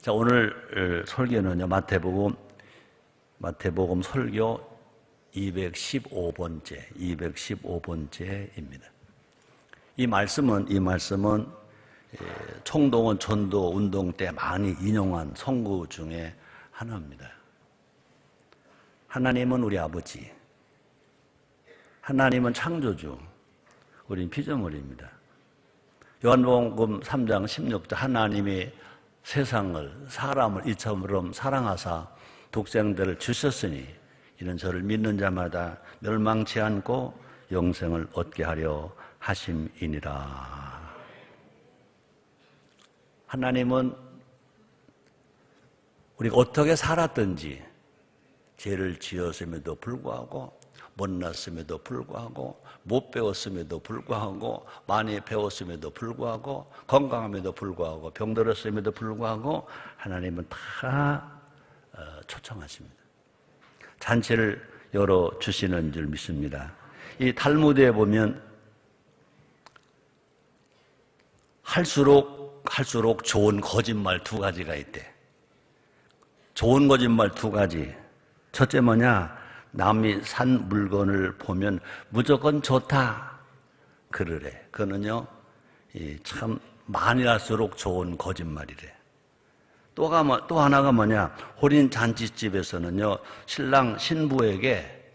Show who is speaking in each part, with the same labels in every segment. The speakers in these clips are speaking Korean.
Speaker 1: 자, 오늘 설교는요, 마태복음 설교 215번째입니다. 이 말씀은 총동원 전도 운동 때 많이 인용한 성구 중에 하나입니다. 하나님은 우리 아버지, 하나님은 창조주, 우린 피조물입니다. 요한복음 3장 16절 하나님이 세상을, 사람을 이처럼 사랑하사 독생들을 주셨으니 이는 저를 믿는 자마다 멸망치 않고 영생을 얻게 하려 하심이니라. 하나님은 우리가 어떻게 살았든지 죄를 지었음에도 불구하고 못났음에도 불구하고 못 배웠음에도 불구하고 많이 배웠음에도 불구하고 건강함에도 불구하고 병들었음에도 불구하고 하나님은 다 초청하십니다. 잔치를 열어주시는 줄 믿습니다. 이 탈무드에 보면 할수록 좋은 거짓말 두 가지가 있대. 좋은 거짓말 두 가지. 첫째 뭐냐? 남이 산 물건을 보면 무조건 좋다 그러래. 그거는요, 참 많이 할수록 좋은 거짓말이래. 또 하나가 뭐냐? 혼인 잔치집에서는요, 신랑 신부에게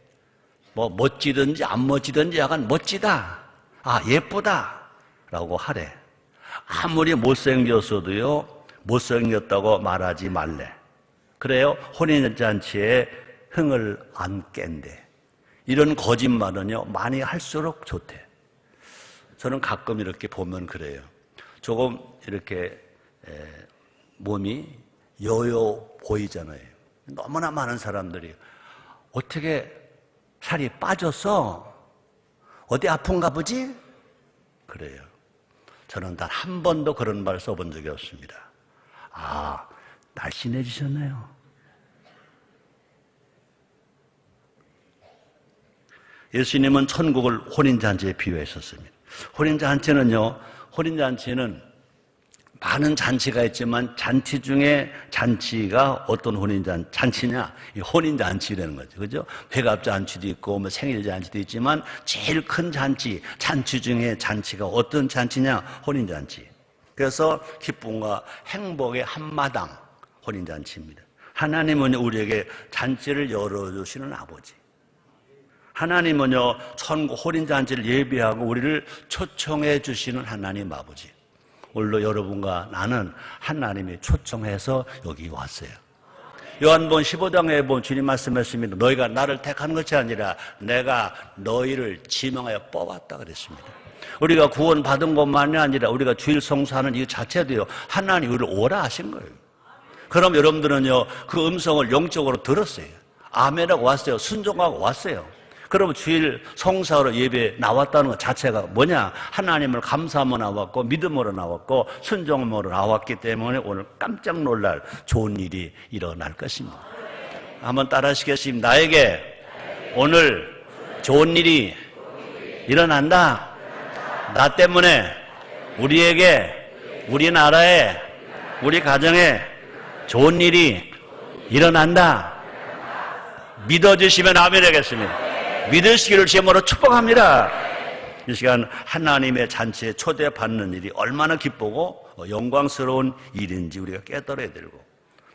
Speaker 1: 뭐 멋지든지 안 멋지든지 약간 멋지다, 예쁘다라고 하래. 아무리 못생겼어도요, 못생겼다고 말하지 말래. 그래요, 혼인 잔치에 흥을 안 깬대. 이런 거짓말은요, 많이 할수록 좋대. 저는 가끔 이렇게 보면 그래요. 조금 이렇게 몸이 여여 보이잖아요. 너무나 많은 사람들이 어떻게 살이 빠졌어? 어디 아픈가 보지? 그래요. 저는 단 한 번도 그런 말 써본 적이 없습니다. 날씬해지셨네요. 예수님은 천국을 혼인잔치에 비유했었습니다. 혼인잔치는 많은 잔치가 있지만 잔치 중에 잔치가 어떤 잔치냐? 이 혼인잔치라는 거죠. 그죠? 회갑잔치도 있고, 생일잔치도 있지만 제일 큰 잔치 중에 잔치가 어떤 잔치냐? 혼인잔치. 그래서 기쁨과 행복의 한마당 혼인잔치입니다. 하나님은 우리에게 잔치를 열어주시는 아버지. 하나님은요, 천국 혼인잔치를 예비하고 우리를 초청해 주시는 하나님 아버지. 오늘도 여러분과 나는 하나님이 초청해서 여기 왔어요. 요한복음 15장에 보면 주님 말씀하십니다. 너희가 나를 택한 것이 아니라 내가 너희를 지명하여 뽑았다 그랬습니다. 우리가 구원받은 것만이 아니라 우리가 주일 성수하는 이 자체도요, 하나님 우리를 오라 하신 거예요. 그럼 여러분들은요, 그 음성을 영적으로 들었어요. 아멘하고 왔어요. 순종하고 왔어요. 그러면 주일 성사로 예배에 나왔다는 것 자체가 뭐냐? 하나님을 감사하며 나왔고 믿음으로 나왔고 순종으로 나왔기 때문에 오늘 깜짝 놀랄 좋은 일이 일어날 것입니다. 한번 따라 하시겠습니다. 나에게 오늘 좋은 일이 일어난다. 나 때문에 우리에게, 우리나라에, 우리 가정에 좋은 일이 일어난다. 믿어주시면 아멘 하겠습니다. 믿으시기를 제목으로 축복합니다. 이 시간 하나님의 잔치에 초대받는 일이 얼마나 기쁘고 영광스러운 일인지 우리가 깨달아야 되고,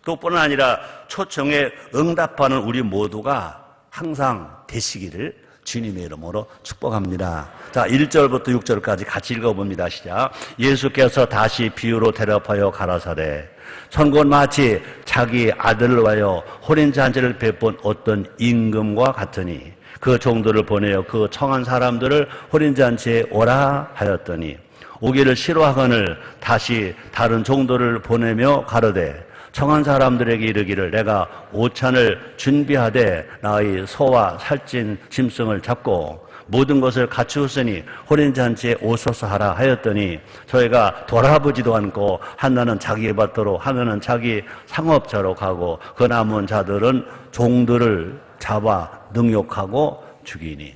Speaker 1: 또 뿐 아니라 초청에 응답하는 우리 모두가 항상 되시기를 주님의 이름으로 축복합니다. 자, 1절부터 6절까지 같이 읽어봅니다. 시작. 예수께서 다시 비유로 대답하여 가라사대 천국은 마치 자기 아들을 위하여 혼인잔치를 베푼 어떤 임금과 같으니 그 종들을 보내어 그 청한 사람들을 혼인잔치에 오라 하였더니 오기를 싫어하거늘 다시 다른 종들을 보내며 가로되 청한 사람들에게 이르기를 내가 오찬을 준비하되 나의 소와 살찐 짐승을 잡고 모든 것을 갖추었으니 혼인잔치에 오소서 하라 하였더니 저희가 돌아보지도 않고 하나는 자기 밭으로 하나는 자기 상업자로 가고 그 남은 자들은 종들을 잡아 능욕하고 죽이니.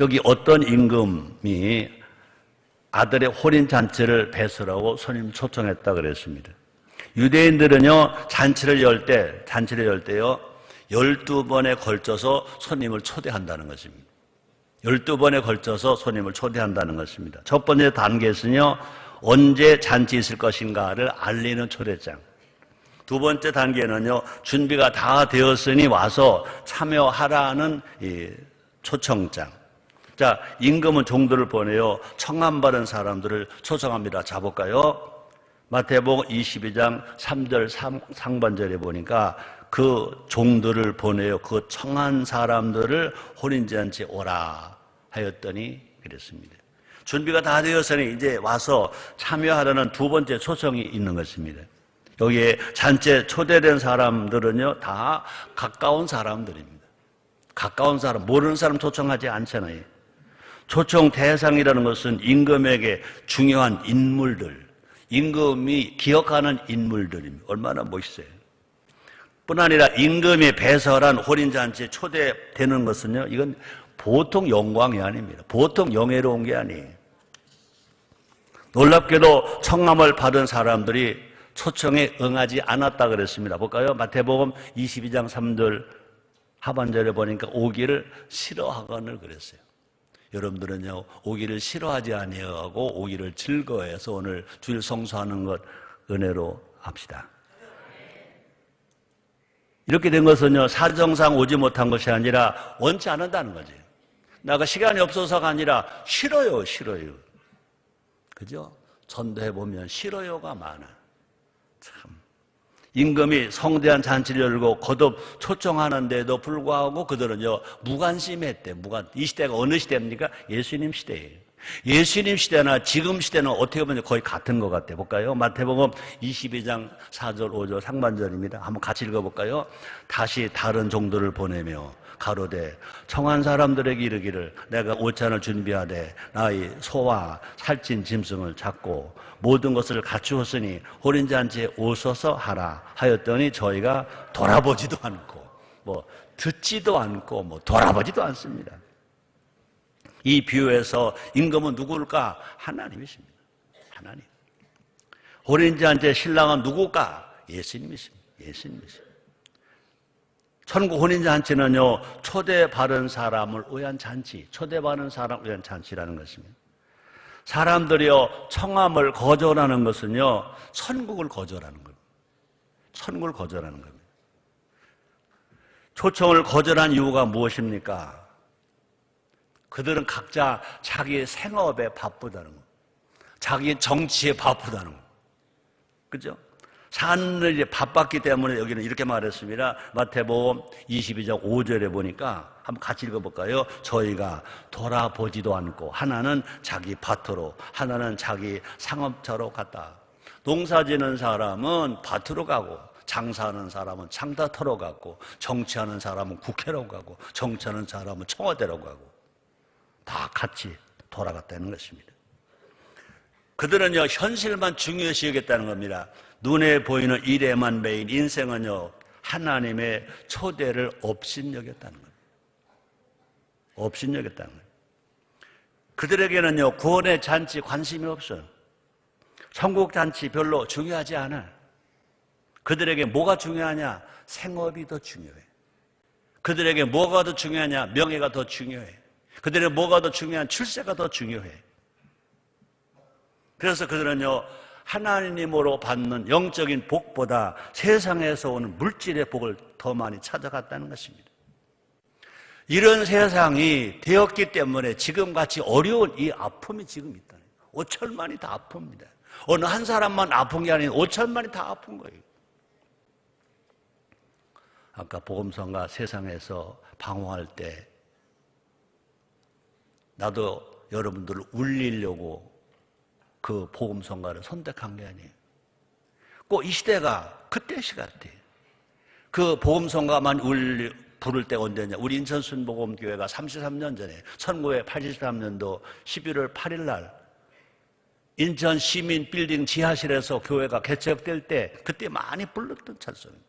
Speaker 1: 여기 어떤 임금이 아들의 혼인잔치를 배설하고 손님 초청했다 그랬습니다. 유대인들은요, 잔치를 열 때요, 12번에 걸쳐서 손님을 초대한다는 것입니다. 12번에 걸쳐서 손님을 초대한다는 것입니다. 첫 번째 단계에서는요, 언제 잔치 있을 것인가를 알리는 초대장. 두 번째 단계는요, 준비가 다 되었으니 와서 참여하라는 이 초청장. 자, 임금은 종들을 보내요, 청함받은 사람들을 초청합니다. 자, 볼까요? 마태복음 22장 3절 상반절에 보니까 그 종들을 보내요, 그 청한 사람들을 혼인잔치에 오라 하였더니 그랬습니다. 준비가 다 되었으니 이제 와서 참여하라는 두 번째 초청이 있는 것입니다. 여기에 잔치에 초대된 사람들은요, 다 가까운 사람들입니다. 가까운 사람, 모르는 사람 초청하지 않잖아요. 초청 대상이라는 것은 임금에게 중요한 인물들, 임금이 기억하는 인물들입니다. 얼마나 멋있어요. 뿐 아니라 임금이 배설한 혼인잔치에 초대되는 것은요, 이건 보통 영광이 아닙니다. 보통 영예로운 게 아니에요. 놀랍게도 청함을 받은 사람들이 초청에 응하지 않았다 그랬습니다. 볼까요? 마태복음 22장 3절 하반절에 보니까 오기를 싫어하거늘 그랬어요. 여러분들은요, 오기를 싫어하지 아니하고 오기를 즐거워해서 오늘 주일 성수하는 것 은혜로 합시다. 이렇게 된 것은요, 사정상 오지 못한 것이 아니라 원치 않는다는 거지. 나가 시간이 없어서가 아니라 싫어요. 그죠? 전도해보면 싫어요가 많아. 참. 임금이 성대한 잔치를 열고 거듭 초청하는데도 불구하고 그들은요, 무관심했대. 이 시대가 어느 시대입니까? 예수님 시대예요. 예수님 시대나 지금 시대는 어떻게 보면 거의 같은 것 같아요. 볼까요? 마태복음 22장 4절 5절 상반절입니다. 한번 같이 읽어볼까요? 다시 다른 종들을 보내며 가로되 청한 사람들에게 이르기를 내가 오찬을 준비하되 나의 소와 살찐 짐승을 잡고 모든 것을 갖추었으니 혼인잔치에 오소서 하라 하였더니 저희가 돌아보지도 않고 듣지도 않고 돌아보지도 않습니다. 이 비유에서 임금은 누구일까? 하나님이십니다. 하나님. 혼인잔치의 신랑은 누구일까? 예수님이십니다. 천국 혼인잔치는요, 초대받은 사람을 위한 잔치, 초대받은 사람을 위한 잔치라는 것입니다. 사람들이요, 청함을 거절하는 것은요, 천국을 거절하는 겁니다. 천국을 거절하는 겁니다. 초청을 거절한 이유가 무엇입니까? 그들은 각자 자기의 생업에 바쁘다는 거, 자기 정치에 바쁘다는 거, 그죠? 사는 일이 바빴기 때문에 여기는 이렇게 말했습니다. 마태복음 22장 5절에 보니까 한번 같이 읽어볼까요? 저희가 돌아보지도 않고 하나는 자기 밭으로 하나는 자기 상업처로 갔다. 농사 지는 사람은 밭으로 가고 장사하는 사람은 장터로 가고 정치하는 사람은 국회로 가고 정치하는 사람은 청와대로 가고 다 같이 돌아갔다는 것입니다. 그들은요, 현실만 중요시 여겼다는 겁니다. 눈에 보이는 일에만 매인 인생은요, 하나님의 초대를 업신여겼다는 겁니다. 업신여겼다는 거예요. 그들에게는요, 구원의 잔치 관심이 없어요. 천국 잔치 별로 중요하지 않아요. 그들에게 뭐가 중요하냐? 생업이 더 중요해. 그들에게 뭐가 더 중요하냐? 명예가 더 중요해. 그들에게 뭐가 더 중요한? 출세가 더 중요해. 그래서 그들은요, 하나님으로 받는 영적인 복보다 세상에서 오는 물질의 복을 더 많이 찾아갔다는 것입니다. 이런 세상이 되었기 때문에 지금같이 어려운 이 아픔이 지금 있다는 거예요. 5천만이 다 아픕니다. 어느 한 사람만 아픈 게 아니라 5천만이 다 아픈 거예요. 아까 복음성가 세상에서 방황할 때 나도 여러분들을 울리려고 그 복음성가를 선택한 게 아니에요. 꼭 이 시대가 그때 시 같아요. 그 복음성가만 부를 때가 언제냐? 우리 인천 순복음교회가 33년 전에 1983년도 11월 8일 날 인천 시민 빌딩 지하실에서 교회가 개척될 때 그때 많이 불렀던 찬송입니다.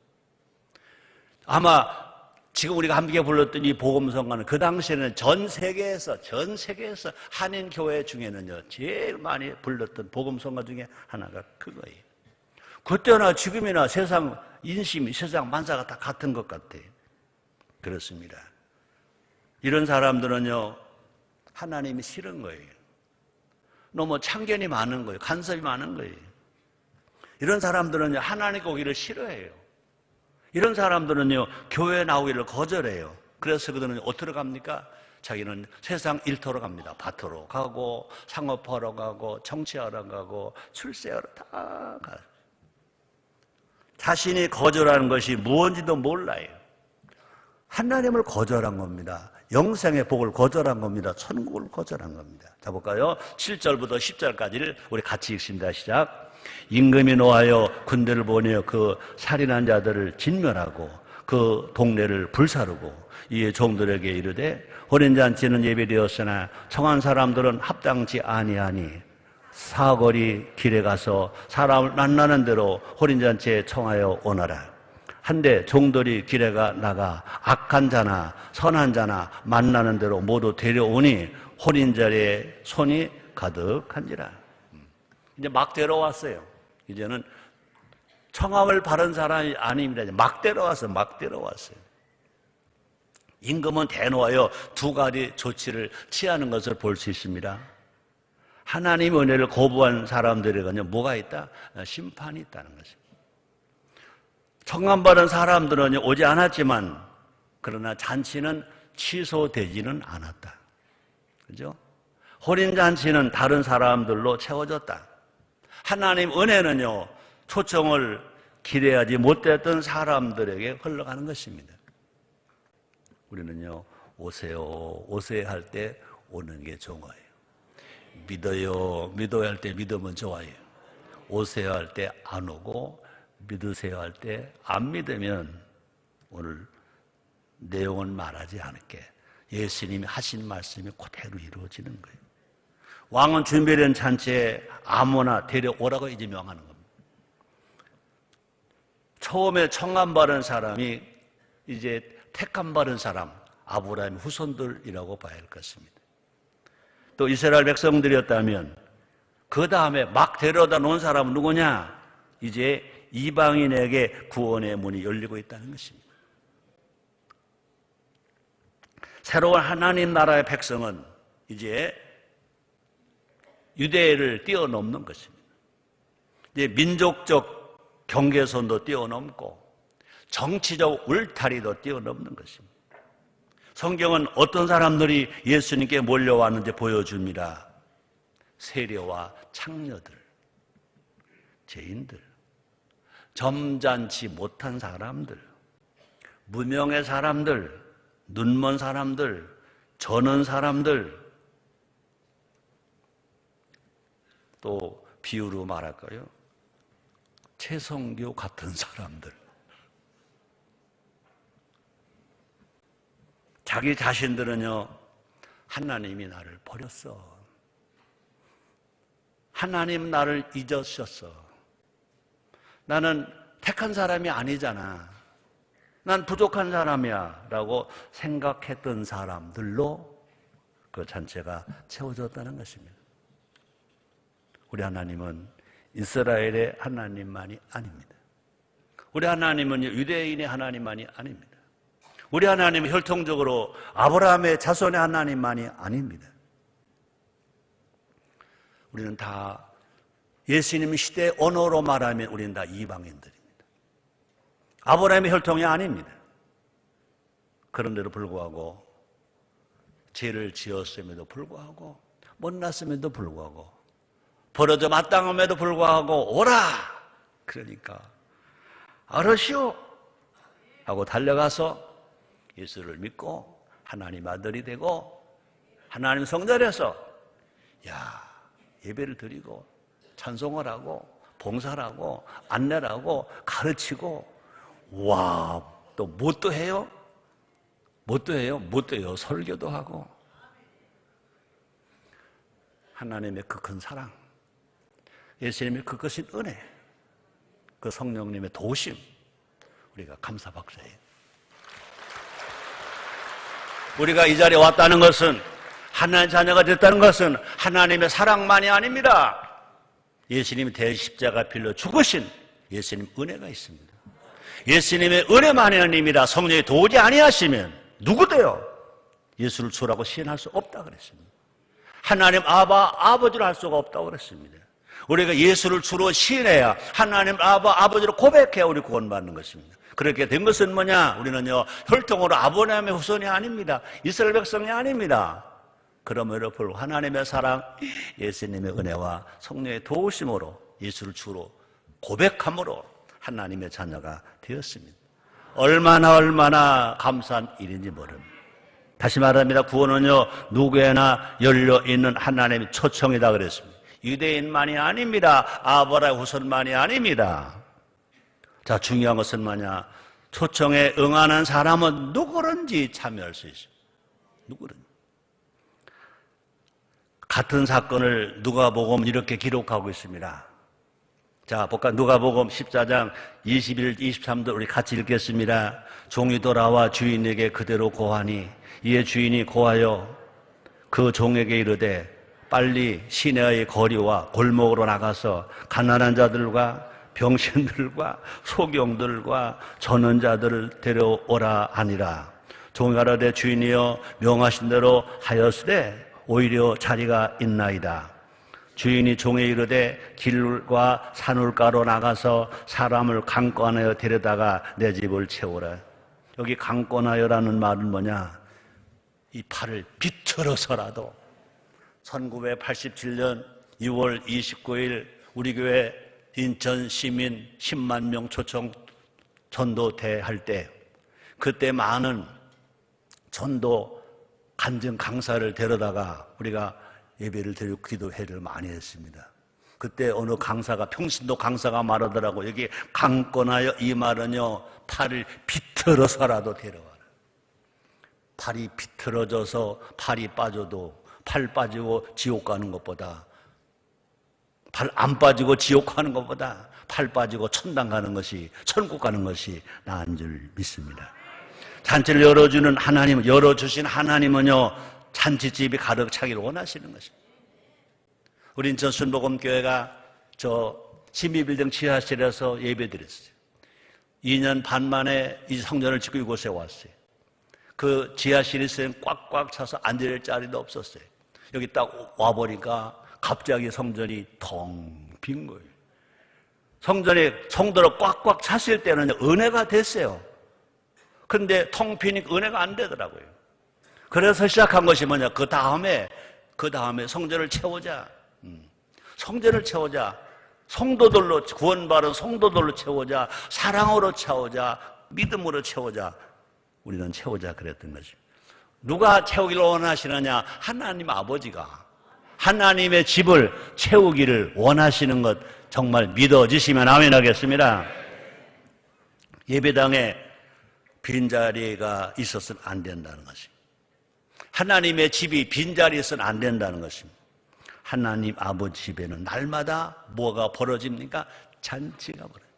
Speaker 1: 아마 지금 우리가 함께 불렀던 이 복음성가는 그 당시에는 전 세계에서 한인 교회 중에는요 제일 많이 불렀던 복음성가 중에 하나가 그거예요. 그때나 지금이나 세상 인심이 세상 만사가 다 같은 것 같아요. 그렇습니다. 이런 사람들은요 하나님이 싫은 거예요. 너무 참견이 많은 거예요. 간섭이 많은 거예요. 이런 사람들은요 하나님께 오기를 싫어해요. 이런 사람들은요 교회에 나오기를 거절해요. 그래서 그들은 어디로 갑니까? 자기는 세상 일터로 갑니다. 밭으로 가고 상업하러 가고 정치하러 가고 출세하러 다 가요. 자신이 거절하는 것이 무엇인지도 몰라요. 하나님을 거절한 겁니다. 영생의 복을 거절한 겁니다. 천국을 거절한 겁니다. 자 볼까요? 7절부터 10절까지를 우리 같이 읽습니다. 시작. 임금이 노하여 군대를 보내어 그 살인한 자들을 진멸하고 그 동네를 불사르고 이에 종들에게 이르되 혼인잔치는 예비되었으나 청한 사람들은 합당치 아니하니 사거리 길에 가서 사람을 만나는 대로 혼인잔치에 청하여 오너라. 한데 종들이 길에 나가 악한 자나 선한 자나 만나는 대로 모두 데려오니 혼인자리에 손이 가득한지라. 이제 막 데려왔어요. 이제는 청함을 바른 사람이 아닙니다. 막 데려왔어요. 임금은 대노하여 두 가지 조치를 취하는 것을 볼 수 있습니다. 하나님의 은혜를 거부한 사람들에게는 뭐가 있다? 심판이 있다는 것입니다. 청함 바른 사람들은 오지 않았지만 그러나 잔치는 취소되지는 않았다. 그죠? 혼인잔치는 다른 사람들로 채워졌다. 하나님 은혜는요 초청을 기대하지 못했던 사람들에게 흘러가는 것입니다. 우리는요 오세요 할 때 오는 게 좋아요. 믿어야 할 때 믿으면 좋아요. 오세요 할 때 안 오고 믿으세요 할 때 안 믿으면 오늘 내용은 말하지 않을게. 예수님이 하신 말씀이 그대로 이루어지는 거예요. 왕은 준비된 잔치에 아무나 데려오라고 이제 명하는 겁니다. 처음에 청함 받은 사람이 이제 택함 받은 사람, 아브라함 후손들이라고 봐야 할 것입니다. 또 이스라엘 백성들이었다면 그 다음에 막 데려다 놓은 사람은 누구냐? 이제 이방인에게 구원의 문이 열리고 있다는 것입니다. 새로운 하나님 나라의 백성은 이제 유대를 뛰어넘는 것입니다. 이제 민족적 경계선도 뛰어넘고 정치적 울타리도 뛰어넘는 것입니다. 성경은 어떤 사람들이 예수님께 몰려왔는지 보여줍니다. 세려와 창녀들, 죄인들, 점잖지 못한 사람들, 무명의 사람들, 눈먼 사람들, 저는 사람들, 또 비유로 말할까요? 최성교 같은 사람들. 자기 자신들은요, 하나님이 나를 버렸어. 하나님 나를 잊으셨어. 나는 택한 사람이 아니잖아. 난 부족한 사람이야. 라고 생각했던 사람들로 그 잔치가 채워졌다는 것입니다. 우리 하나님은 이스라엘의 하나님만이 아닙니다. 우리 하나님은 유대인의 하나님만이 아닙니다. 우리 하나님은 혈통적으로 아브라함의 자손의 하나님만이 아닙니다. 우리는 다 예수님 시대의 언어로 말하면 우리는 다 이방인들입니다. 아브라함의 혈통이 아닙니다. 그런데도 불구하고 죄를 지었음에도 불구하고 못났음에도 불구하고 벌어져 마땅함에도 불구하고 오라! 그러니까 알으시오! 하고 달려가서 예수를 믿고 하나님 아들이 되고 하나님 성전에서 예배를 드리고 찬송을 하고 봉사를 하고 안내를 하고 가르치고 또 뭣도 해요? 뭣도 해요? 설교도 하고 하나님의 그 큰 사랑, 예수님의 그 크신 은혜, 그 성령님의 도우심 우리가 감사박사예요. 우리가 이 자리에 왔다는 것은, 하나님의 자녀가 됐다는 것은 하나님의 사랑만이 아닙니다. 예수님이 대십자가 빌려 죽으신 예수님 은혜가 있습니다. 예수님의 은혜만이 아닙니다. 성령이 도우지 아니하시면 누구도요 예수를 주라고 시인할 수 없다 그랬습니다. 하나님 아버지로 할 수가 없다고 그랬습니다. 우리가 예수를 주로 시인해야, 하나님 아버지로 고백해야 우리 구원받는 것입니다. 그렇게 된 것은 뭐냐? 우리는요 혈통으로 아브라함의 후손이 아닙니다. 이스라엘 백성이 아닙니다. 그러므로 불구하고 하나님의 사랑, 예수님의 은혜와 성령의 도우심으로 예수를 주로 고백함으로 하나님의 자녀가 되었습니다. 얼마나 감사한 일인지 모릅니다. 다시 말합니다. 구원은요 누구에나 열려있는 하나님의 초청이다 그랬습니다. 유대인만이 아닙니다. 아브라함의 후손만이 아닙니다. 자, 중요한 것은 뭐냐? 초청에 응하는 사람은 누구든지 참여할 수 있습니다. 누구든지. 같은 사건을 누가복음 이렇게 기록하고 있습니다. 자, 볼까? 누가복음 14장 21, 23절 우리 같이 읽겠습니다. 종이 돌아와 주인에게 그대로 고하니 이에 주인이 고하여 그 종에게 이르되 빨리 시내의 거리와 골목으로 나가서 가난한 자들과 병신들과 소경들과 전원 자들을 데려오라 하니라. 종이 가라되 주인이여 명하신 대로 하였으되 오히려 자리가 있나이다. 주인이 종에 이르되 길과 산울가로 나가서 사람을 강권하여 데려다가 내 집을 채우라. 여기 강권하여라는 말은 뭐냐? 이 팔을 비틀어서라도 1987년 2월 29일 우리 교회 인천 시민 10만 명 초청 전도대 할 때, 그때 많은 전도 간증 강사를 데려다가 우리가 예배를 드리고 기도회를 많이 했습니다. 그때 어느 강사가, 평신도 강사가 말하더라고. 여기 강권하여 이 말은요 팔을 비틀어서라도 데려와라. 팔이 비틀어져서 팔이 빠져도, 팔 빠지고 지옥 가는 것보다, 팔 안 빠지고 지옥 가는 것보다 팔 빠지고 천당 가는 것이, 천국 가는 것이 나은 줄 믿습니다. 잔치를 열어주는 하나님, 열어주신 하나님은요 잔치집이 가득 차기를 원하시는 것입니다. 우리 인천 순복음교회가 저 신비빌딩 지하실에서 예배드렸어요. 2년 반 만에 이 성전을 짓고 이곳에 왔어요. 그 지하실에 꽉꽉 차서 앉을 자리도 없었어요. 여기 딱 와보니까 갑자기 성전이 텅 빈 거예요. 성전에 성도로 꽉꽉 찼을 때는 은혜가 됐어요. 근데 텅 비니까 은혜가 안 되더라고요. 그래서 시작한 것이 뭐냐? 그 다음에 성전을 채우자. 성전을 채우자. 성도들로, 구원받은 성도들로 채우자. 사랑으로 채우자. 믿음으로 채우자. 우리는 채우자 그랬던 것입니다. 누가 채우기를 원하시느냐? 하나님 아버지가 하나님의 집을 채우기를 원하시는 것 정말 믿어지시면 아멘 하겠습니다. 예배당에 빈자리가 있어서는 안 된다는 것입니다. 하나님의 집이 빈자리에 있어서는 안 된다는 것입니다. 하나님 아버지 집에는 날마다 뭐가 벌어집니까? 잔치가 벌어져요.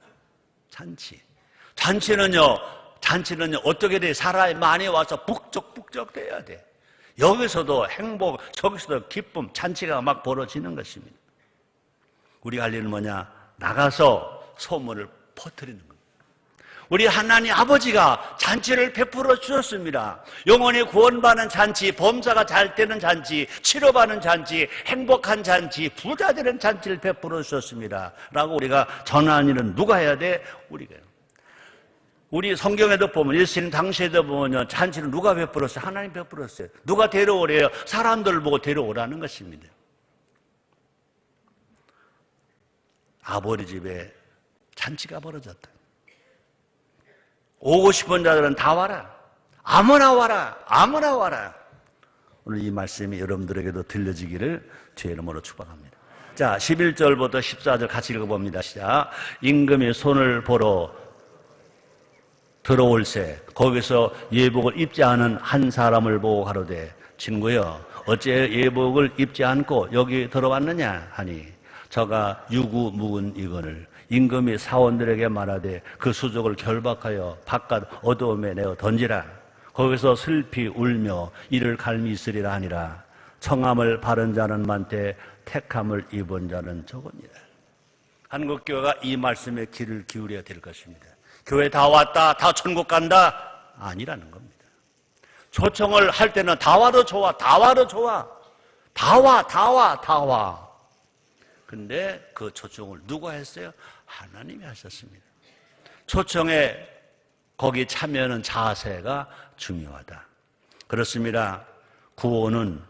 Speaker 1: 잔치는요 어떻게 돼? 사람이 많이 와서 북적북적 돼야 돼. 여기서도 행복, 저기서도 기쁨, 잔치가 막 벌어지는 것입니다. 우리가 할 일은 뭐냐? 나가서 소문을 퍼뜨리는 겁니다. 우리 하나님 아버지가 잔치를 베풀어 주셨습니다. 영혼이 구원받는 잔치, 범사가 잘 되는 잔치, 치료받는 잔치, 행복한 잔치, 부자 되는 잔치를 베풀어 주셨습니다. 라고 우리가 전하는 일은 누가 해야 돼? 우리가. 우리 성경에도 보면, 예수님 당시에도 보면 잔치를 누가 베풀었어요? 하나님 베풀었어요. 누가 데려오래요? 사람들 보고 데려오라는 것입니다. 아버지 집에 잔치가 벌어졌다. 오고 싶은 자들은 다 와라. 아무나 와라. 아무나 와라. 오늘 이 말씀이 여러분들에게도 들려지기를 주의 이름으로 축복합니다. 자, 11절부터 14절 같이 읽어봅니다. 시작. 임금이 손을 보러 들어올세 거기서 예복을 입지 않은 한 사람을 보고 가로되 친구여 어째 예복을 입지 않고 여기 들어왔느냐 하니 저가 유구 묵은 이거를 임금이 사원들에게 말하되 그 수족을 결박하여 바깥 어두움에 내어 던지라. 거기서 슬피 울며 이를 갈미 있으리라 하니라. 청함을 바른 자는 많되 택함을 입은 자는 적으니라. 한국교회가 이 말씀에 귀를 기울여야 될 것입니다. 교회 다 왔다, 다 천국 간다? 아니라는 겁니다. 초청을 할 때는 다 와도 좋아, 다 와도 좋아. 다 와, 다 와, 다 와. 근데 그 초청을 누가 했어요? 하나님이 하셨습니다. 초청에 거기 참여하는 자세가 중요하다. 그렇습니다. 구원은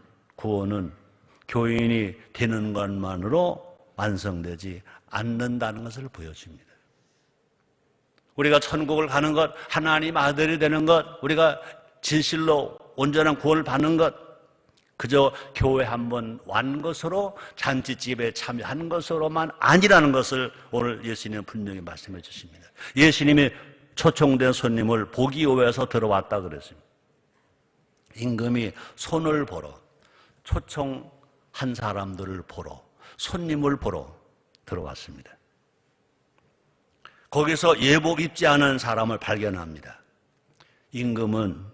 Speaker 1: 교인이 되는 것만으로 완성되지 않는다는 것을 보여줍니다. 우리가 천국을 가는 것, 하나님 아들이 되는 것, 우리가 진실로 온전한 구원을 받는 것, 그저 교회 한번 완 것으로 잔치집에 참여한 것으로만 아니라는 것을 오늘 예수님은 분명히 말씀해 주십니다. 예수님이 초청된 손님을 보기 위해서 들어왔다 그랬습니다. 임금이 손을 보러, 초청한 사람들을 보러, 손님을 보러 들어왔습니다. 거기서 예복 입지 않은 사람을 발견합니다. 임금은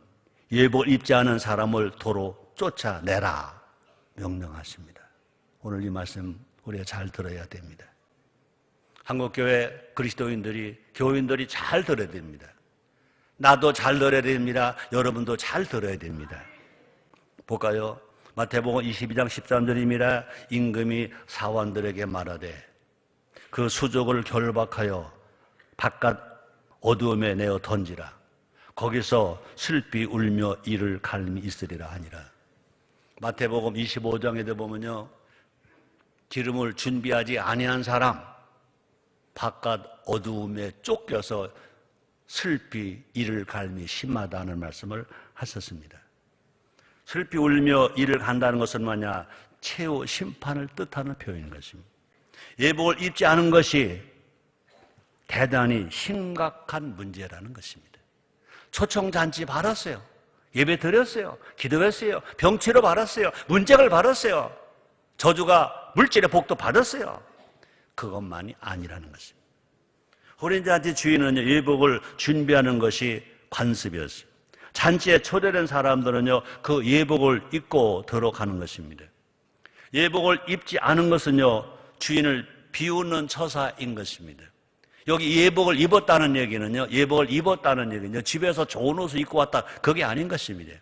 Speaker 1: 예복 입지 않은 사람을 도로 쫓아내라 명령하십니다. 오늘 이 말씀 우리가 잘 들어야 됩니다. 한국교회 그리스도인들이, 교인들이 잘 들어야 됩니다. 나도 잘 들어야 됩니다. 여러분도 잘 들어야 됩니다. 볼까요? 마태복음 22장 13절입니다. 임금이 사원들에게 말하되 그 수족을 결박하여 바깥 어두움에 내어 던지라. 거기서 슬피 울며 이를 갈미 있으리라 하니라. 마태복음 25장에도 보면요, 기름을 준비하지 아니한 사람 바깥 어두움에 쫓겨서 슬피 이를 갈미 심하다는 말씀을 하셨습니다. 슬피 울며 이를 간다는 것은 뭐냐? 최후 심판을 뜻하는 표현인 것입니다. 예복을 입지 않은 것이 대단히 심각한 문제라는 것입니다. 초청잔치 받았어요. 예배 드렸어요. 기도했어요. 병치료 받았어요. 문책을 받았어요. 저주가 물질의 복도 받았어요. 그것만이 아니라는 것입니다. 호린잔치 주인은요, 예복을 준비하는 것이 관습이었어요. 잔치에 초대된 사람들은요, 그 예복을 입고 들어가는 것입니다. 예복을 입지 않은 것은요, 주인을 비웃는 처사인 것입니다. 여기 예복을 입었다는 얘기는요, 예복을 입었다는 얘기는요, 집에서 좋은 옷을 입고 왔다, 그게 아닌 것입니다.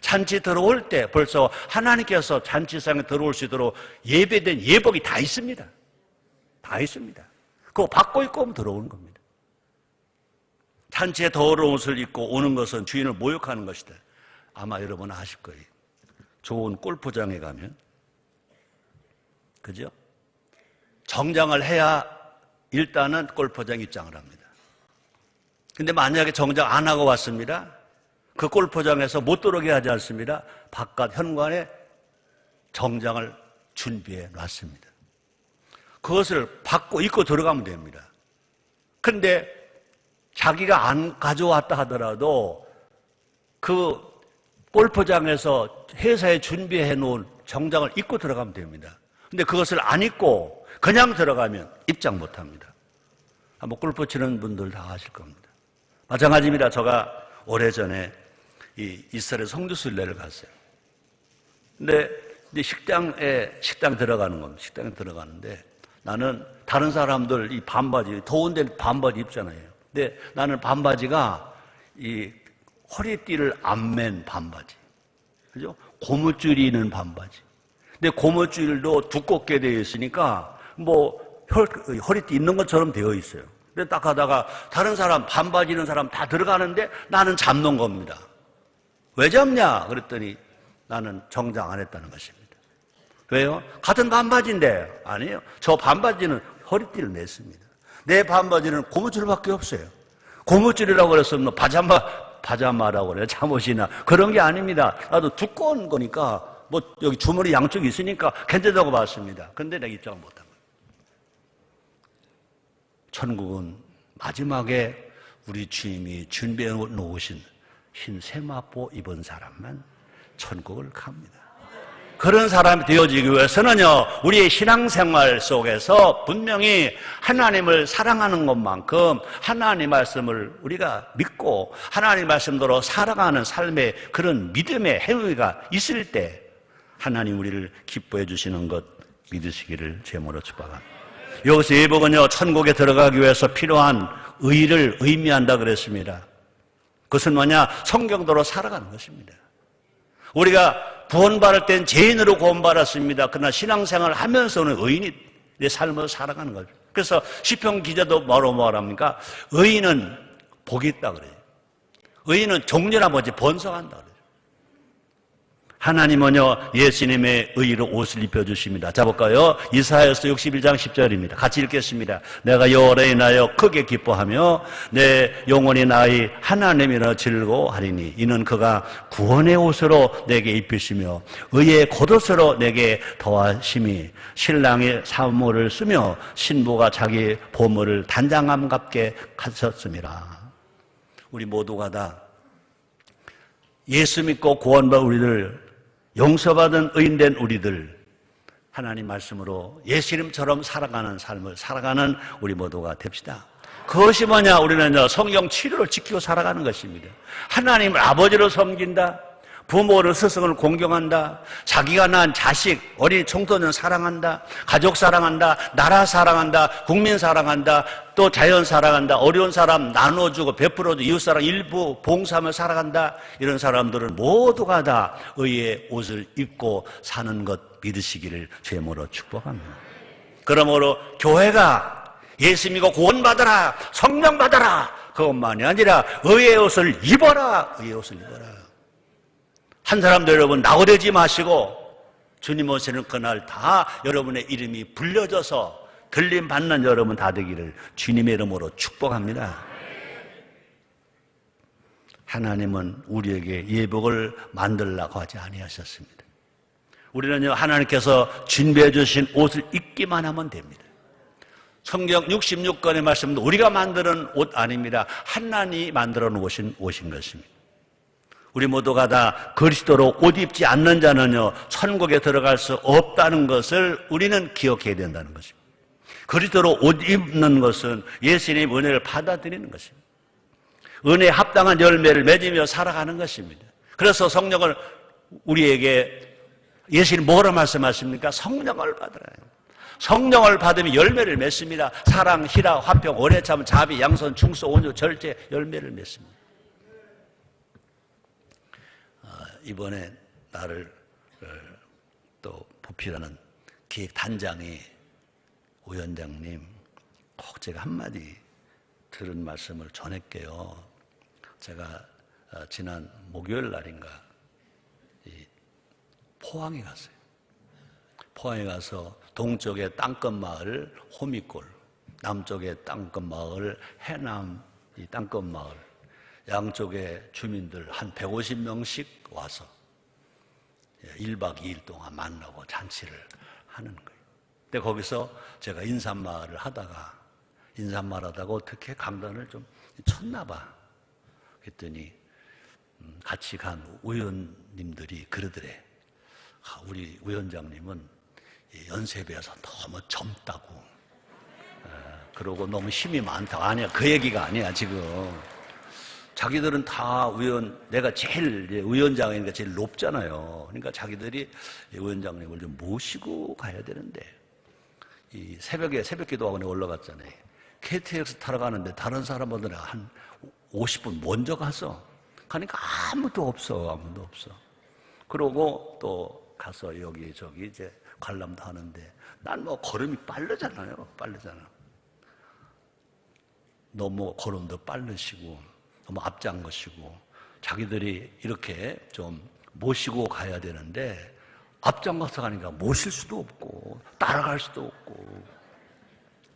Speaker 1: 잔치 들어올 때 벌써 하나님께서 잔치상에 들어올 수 있도록 예배된 예복이 다 있습니다. 다 있습니다. 그거 받고 입고 오면 들어오는 겁니다. 잔치에 더러운 옷을 입고 오는 것은 주인을 모욕하는 것이다. 아마 여러분 아실 거예요. 좋은 골프장에 가면, 그죠? 정장을 해야 일단은 골프장 입장을 합니다. 근데 만약에 정장 안 하고 왔습니다. 그 골프장에서 못 들어오게 하지 않습니다. 바깥 현관에 정장을 준비해 놨습니다. 그것을 받고 입고 들어가면 됩니다. 근데 자기가 안 가져왔다 하더라도 그 골프장에서 회사에 준비해 놓은 정장을 입고 들어가면 됩니다. 근데 그것을 안 입고 그냥 들어가면 입장 못 합니다. 한번 골프 치는 분들 다 아실 겁니다. 마찬가지입니다. 제가 오래전에 이 이스라엘 성지순례를 갔어요. 근데 식당 들어가는 겁니다. 식당에 들어가는데 나는 다른 사람들 이 반바지, 더운데 반바지 입잖아요. 근데 나는 반바지가 이 허리띠를 안 맨 반바지. 그죠? 고무줄이 있는 반바지. 근데 고무줄도 두껍게 되어 있으니까 허리띠 있는 것처럼 되어 있어요. 근데 딱 하다가 다른 사람, 반바지 있는 사람 다 들어가는데 나는 잡는 겁니다. 왜 잡냐? 그랬더니 나는 정장 안 했다는 것입니다. 왜요? 같은 반바지인데. 아니에요. 저 반바지는 허리띠를 맸습니다. 내 반바지는 고무줄밖에 없어요. 고무줄이라고 그랬으면 파자마라고 그래요. 잠옷이나. 그런 게 아닙니다. 나도 두꺼운 거니까 여기 주머니 양쪽이 있으니까 괜찮다고 봤습니다. 근데 내가 입장을 못한 거예요. 천국은 마지막에 우리 주님이 준비해 놓으신 흰 세마포 입은 사람만 천국을 갑니다. 그런 사람이 되어지기 위해서는요, 우리의 신앙생활 속에서 분명히 하나님을 사랑하는 것만큼 하나님 말씀을 우리가 믿고 하나님 말씀대로 살아가는 삶의 그런 믿음의 행위가 있을 때 하나님 우리를 기뻐해 주시는 것 믿으시기를 제모로 축복합니다. 여기서 예복은요, 천국에 들어가기 위해서 필요한 의를 의미한다 그랬습니다. 그것은 뭐냐? 성경대로 살아가는 것입니다. 우리가 구원받을 땐 죄인으로 구원받았습니다. 그러나 신앙생활을 하면서는 의인의 삶을 살아가는 거죠. 그래서 시편 기자도 뭐라고 말합니까? 의인은 복이 있다 그래요. 의인은 종려나 뭐지 번성한다 그래요. 하나님은요, 예수님의 의로 옷을 입혀주십니다. 자 볼까요? 이사야서 61장 10절입니다. 같이 읽겠습니다. 내가 여호와로 인하여 크게 기뻐하며 내 영혼이 나의 하나님이라 즐거워하리니 이는 그가 구원의 옷으로 내게 입히시며 의의 겉옷으로 내게 더하심이 신랑이 사모를 쓰며 신부가 자기 보물을 단장함갑게 하셨습니다. 우리 모두가 다 예수 믿고 구원받은 우리들, 용서받은 의인된 우리들, 하나님 말씀으로 예수님처럼 살아가는 삶을 살아가는 우리 모두가 됩시다. 그것이 뭐냐? 우리는 성경 7호를 지키고 살아가는 것입니다. 하나님을 아버지로 섬긴다, 부모를 스승을 공경한다, 자기가 낳은 자식, 어린 청소년 사랑한다, 가족 사랑한다, 나라 사랑한다, 국민 사랑한다, 또 자연 사랑한다, 어려운 사람 나눠주고 베풀어주고 이웃사랑 일부 봉사하며 살아간다. 이런 사람들은 모두가 다 의의 옷을 입고 사는 것 믿으시기를 제모로 축복합니다. 그러므로 교회가 예수 믿고 구원받아라, 성령 받아라, 그것만이 아니라 의의 옷을 입어라, 의의 옷을 입어라. 한 사람도 여러분 낙오되지 마시고 주님 오시는 그날 다 여러분의 이름이 불려져서 들림 받는 여러분 다 되기를 주님의 이름으로 축복합니다. 하나님은 우리에게 예복을 만들라고 하지 아니하셨습니다. 우리는요, 하나님께서 준비해 주신 옷을 입기만 하면 됩니다. 성경 66권의 말씀도 우리가 만드는 옷 아닙니다. 하나님이 만들어 놓으신 옷인 것입니다. 우리 모두가 다 그리스도로 옷 입지 않는 자는요, 천국에 들어갈 수 없다는 것을 우리는 기억해야 된다는 것입니다. 그리스도로 옷 입는 것은 예수님의 은혜를 받아들이는 것입니다. 은혜에 합당한 열매를 맺으며 살아가는 것입니다. 그래서 성령을 우리에게 예수님 뭐라 말씀하십니까? 성령을 받으라. 성령을 받으면 열매를 맺습니다. 사랑, 희락, 화평, 오래 참, 자비, 양선, 충소, 온유, 절제 열매를 맺습니다. 이번에 나를 또 보필하는 기획단장이 위원장님, 꼭 제가 한마디 들은 말씀을 전할게요. 제가 지난 목요일 날인가 포항에 갔어요. 포항에 가서 동쪽에 땅끝 마을 호미골, 남쪽에 땅끝 마을 해남 이 땅끝 마을, 양쪽의 주민들 한 150명씩 와서 1박 2일 동안 만나고 잔치를 하는 거예요. 근데 거기서 제가 인사말을 하다가 어떻게 강단을 좀 쳤나 봐. 그랬더니 같이 간 의원님들이 그러더래. 우리 위원장님은 연세에 비해서 너무 젊다고, 그러고 너무 힘이 많다고. 아니야, 그 얘기가 아니야 지금. 자기들은 다 내가 제일 위원장이니까 제일 높잖아요. 그러니까 자기들이 위원장님을 좀 모시고 가야 되는데, 이 새벽 기도학원에 올라갔잖아요. KTX 타러 가는데 다른 사람보다 한 50분 먼저 가니까 아무도 없어. 그러고 또 가서 여기저기 이제 관람도 하는데, 난 뭐 걸음이 빠르잖아요. 너무 걸음도 빠르시고 너무 앞장 것이고, 자기들이 이렇게 좀 모시고 가야 되는데 앞장 가서 가니까 모실 수도 없고 따라갈 수도 없고,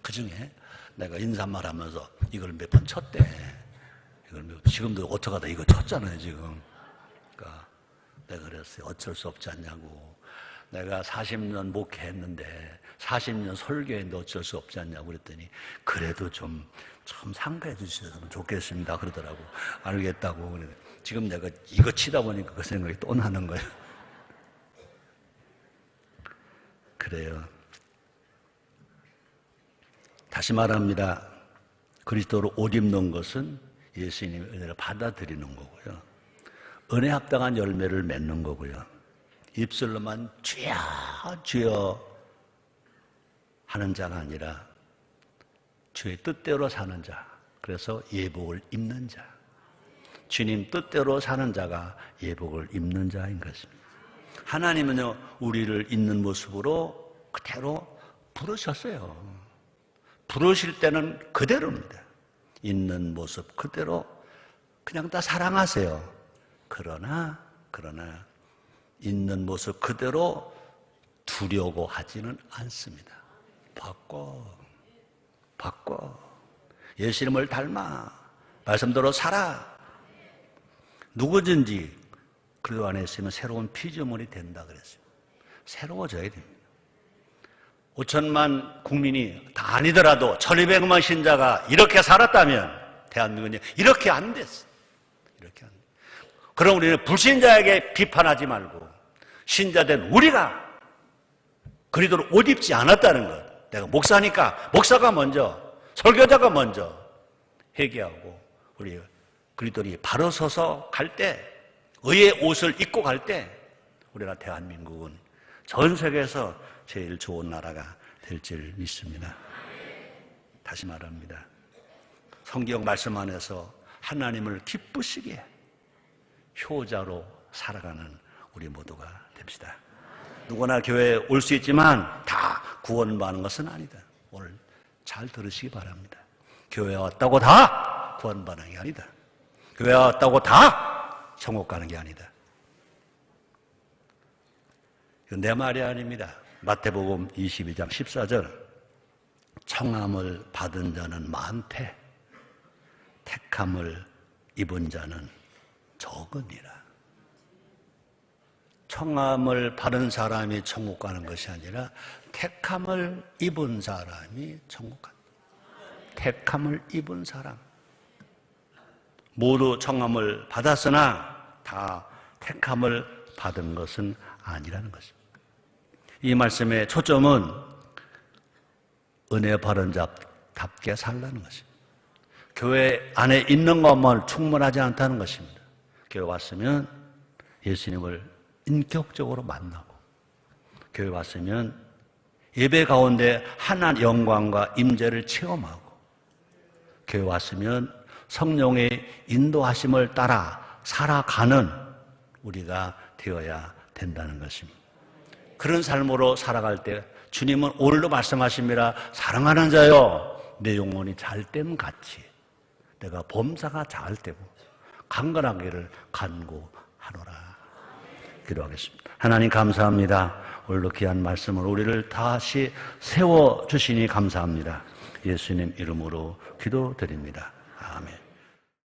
Speaker 1: 그 중에 내가 인사말 하면서 이걸 몇 번 쳤대. 지금도 어쩌다가 이거 쳤잖아요 지금. 그러니까 내가 그랬어요. 어쩔 수 없지 않냐고. 내가 40년 목회했는데 40년 설교했는데 어쩔 수 없지 않냐고 그랬더니, 그래도 좀 상가해 주셨으면 좋겠습니다 그러더라고. 알겠다고. 지금 내가 이거 치다 보니까 그 생각이 또 나는 거예요. 그래요. 다시 말합니다. 그리스도로 옷 입는 것은 예수님의 은혜를 받아들이는 거고요. 은혜 합당한 열매를 맺는 거고요. 입술로만 주여 주여 하는 자가 아니라 주의 뜻대로 사는 자, 그래서 예복을 입는 자, 주님 뜻대로 사는 자가 예복을 입는 자인 것입니다. 하나님은요, 우리를 있는 모습으로 그대로 부르셨어요. 부르실 때는 그대로입니다. 있는 모습 그대로 그냥 다 사랑하세요. 그러나 있는 모습 그대로 두려고 하지는 않습니다. 바꿔. 예수님을 닮아. 말씀대로 살아. 누구든지 그 안에 있으면 새로운 피조물이 된다 그랬어요. 새로워져야 됩니다. 5천만 국민이 다 아니더라도 1200만 신자가 이렇게 살았다면 대한민국은 이렇게 안 됐어. 이렇게 안 돼. 그럼 우리는 불신자에게 비판하지 말고 신자된 우리가 그리스도로 옷 입지 않았다는 것. 내가 목사니까 목사가 먼저, 설교자가 먼저 회개하고 우리 그리스도인이 바로 서서 갈 때, 의의 옷을 입고 갈 때 우리나라 대한민국은 전 세계에서 제일 좋은 나라가 될 줄 믿습니다. 다시 말합니다. 성경 말씀 안에서 하나님을 기쁘시게 효자로 살아가는 우리 모두가 됩시다. 누구나 교회에 올 수 있지만 다 구원받는 것은 아니다. 오늘 잘 들으시기 바랍니다. 교회에 왔다고 다 구원받는 게 아니다. 교회에 왔다고 다 천국 가는 게 아니다. 이건 내 말이 아닙니다. 마태복음 22장 14절, 청함을 받은 자는 많되 택함을 입은 자는 적으니라. 청함을 받은 사람이 천국 가는 것이 아니라 택함을 입은 사람이 천국 간다. 택함을 입은 사람. 모두 청함을 받았으나 다 택함을 받은 것은 아니라는 것입니다. 이 말씀의 초점은 은혜 받은 자답게 살라는 것입니다. 교회 안에 있는 것만 충분하지 않다는 것입니다. 교회 왔으면 예수님을 인격적으로 만나고, 교회 왔으면 예배 가운데 하나님의 영광과 임재를 체험하고, 교회 왔으면 성령의 인도하심을 따라 살아가는 우리가 되어야 된다는 것입니다. 그런 삶으로 살아갈 때 주님은 오늘도 말씀하십니다. 사랑하는 자여, 내 영혼이 잘됨 같이 내가 범사가 잘 되고 강건하기를 간구하노라. 기도하겠습니다. 하나님 감사합니다. 오늘도 귀한 말씀을 우리를 다시 세워주시니 감사합니다. 예수님 이름으로 기도드립니다.